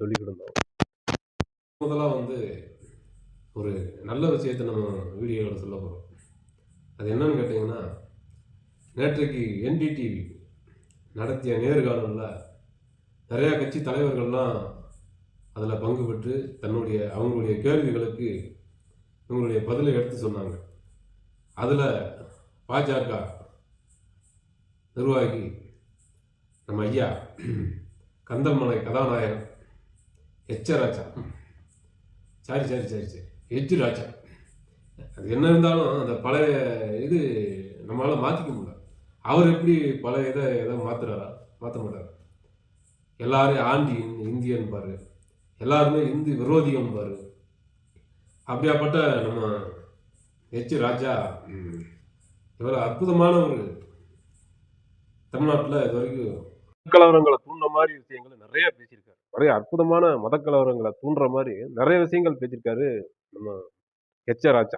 சொல்லிக்கிட்டு இருந்தோம். முதலா வந்து ஒரு நல்ல விஷயத்தை நம்ம வீடியோவில் சொல்ல போகிறோம். அது என்னன்னு கேட்டிங்கன்னா, நேற்றைக்கு NDTV நடத்திய நேர்காணலில் நிறையா கட்சி தலைவர்கள்லாம் அதில் பங்கு பெற்று அவங்களுடைய கேள்விகளுக்கு இவங்களுடைய பதிலை எடுத்து சொன்னாங்க. அதில் பாஜக நிர்வாகி நம்ம ஐயா கந்தல்மலை கதாநாயகன் ராஜா எச் ராஜா, அது என்ன இருந்தாலும் அந்த பழைய இது நம்மளால் மாற்றிக்க முடியல. அவர் எப்படி பழைய எதை மாற்றுறாரா? மாற்ற மாட்டார். எல்லாரையும் ஆண்டி இந்தியன் பாரு, எல்லாருமே இந்தி விரோதியம் பாரு. அப்படியாப்பட்ட நம்ம எச் ராஜா இவ்வளோ அற்புதமான ஒரு தமிழ்நாட்டில் இது வரைக்கும் கலவரங்களை தூண்டுற மாதிரி விஷயங்களை நிறைய பேசியிருக்காரு. நிறைய அற்புதமான மத கலவரங்களை தூண்டுற மாதிரி நிறைய விஷயங்கள் பேசியிருக்காரு நம்ம எச் ராஜா.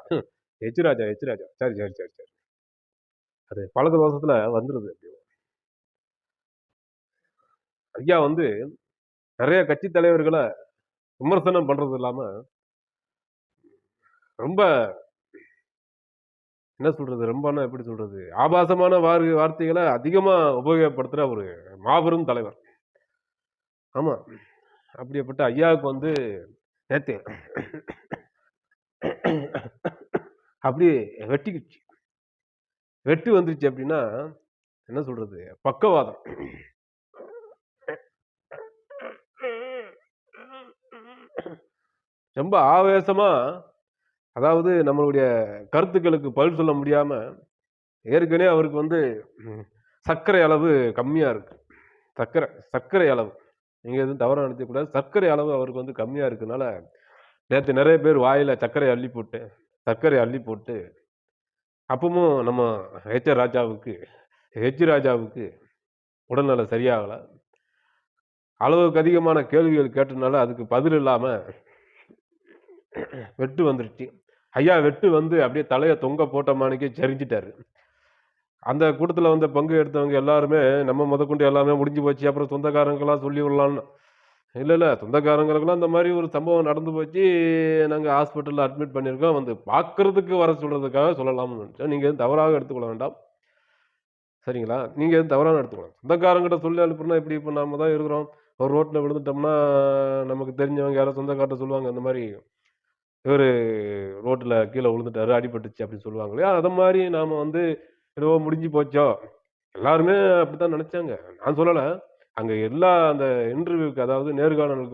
சரி. அது பழக்க தோஷத்துல வந்துருது. ஐயா வந்து நிறைய கட்சி தலைவர்களை விமர்சனம் பண்றது இல்லாம ரொம்ப என்ன சொல்றது, ரொம்ப எப்படி சொல்றது, ஆபாசமான வார்த்தைகளை அதிகமா உபயோகப்படுத்துற ஒரு மாபெரும் தலைவர். ஆமா, அப்படிப்பட்ட ஐயாவுக்கு வந்து நேத்து அப்படி வெட்டு வந்துருச்சு. அப்படின்னா என்ன சொல்றது, பக்கவாதம். ரொம்ப ஆவேசமா, அதாவது நம்மளுடைய கருத்துக்களுக்கு பதில் சொல்ல முடியாம, ஏற்கனவே அவருக்கு வந்து சர்க்கரை அளவு கம்மியா இருக்கு. சர்க்கரை அளவு நீங்க எதுவும் தவறா நினைக்கக்கூடாது. சர்க்கரை அளவு அவருக்கு வந்து கம்மியா இருக்குனால நேற்று நிறைய பேர் வாயில சர்க்கரை அள்ளி போட்டு அப்பவும் நம்ம ஹெச் ராஜாவுக்கு உடல்நலம் சரியாகல. அளவுக்கு அதிகமான கேள்விகள் கேட்டதுனால அதுக்கு பதில் இல்லாம வெட்டு வந்துருச்சு. ஐயா வெட்டு வந்து அப்படியே தலையை தொங்க போட்ட மாணிக்கே சரிஞ்சிட்டாரு. அந்த கூட்டத்தில் வந்து பங்கு எடுத்தவங்க எல்லாருமே நம்ம முதற்கொண்டு எல்லாமே முடிஞ்சு போச்சு, அப்புறம் சொந்தக்காரங்கெல்லாம் சொல்லி விடலான்னு. இல்லை, சொந்தக்காரங்களுக்கெல்லாம் இந்த மாதிரி ஒரு சம்பவம் நடந்து போச்சு, நாங்கள் ஹாஸ்பிட்டலில் அட்மிட் பண்ணியிருக்கோம், வந்து பார்க்கறதுக்கு வர சொல்கிறதுக்காக சொல்லலாம்னு நினச்சோம். நீங்கள் எதுவும் தவறாக எடுத்துக்கொள்ள வேண்டாம், சரிங்களா? நீங்கள் எதுவும் தவறாக எடுத்துக்கலாம். சொந்தக்காரங்கிட்ட சொல்லி அனுப்புனா எப்படி? இப்போ நாம தான் இருக்கிறோம், ஒரு ரோட்டில் விழுந்துட்டோம்னா நமக்கு தெரிஞ்சவங்க யாரோ சொந்தக்காரட்ட சொல்லுவாங்க, இந்த மாதிரி இவர் ரோட்டில் கீழே விழுந்துட்டாரு, அடிபட்டுச்சு அப்படின்னு சொல்லுவாங்க இல்லையா? அதை மாதிரி நாம் வந்து ஏதோ முடிஞ்சு போச்சோ, எல்லாருமே அப்படித்தான் நினைச்சாங்க. நான் சொல்லலை, அங்கே எல்லா அந்த இன்டர்வியூக்கு, அதாவது நேர்காணலுக்கு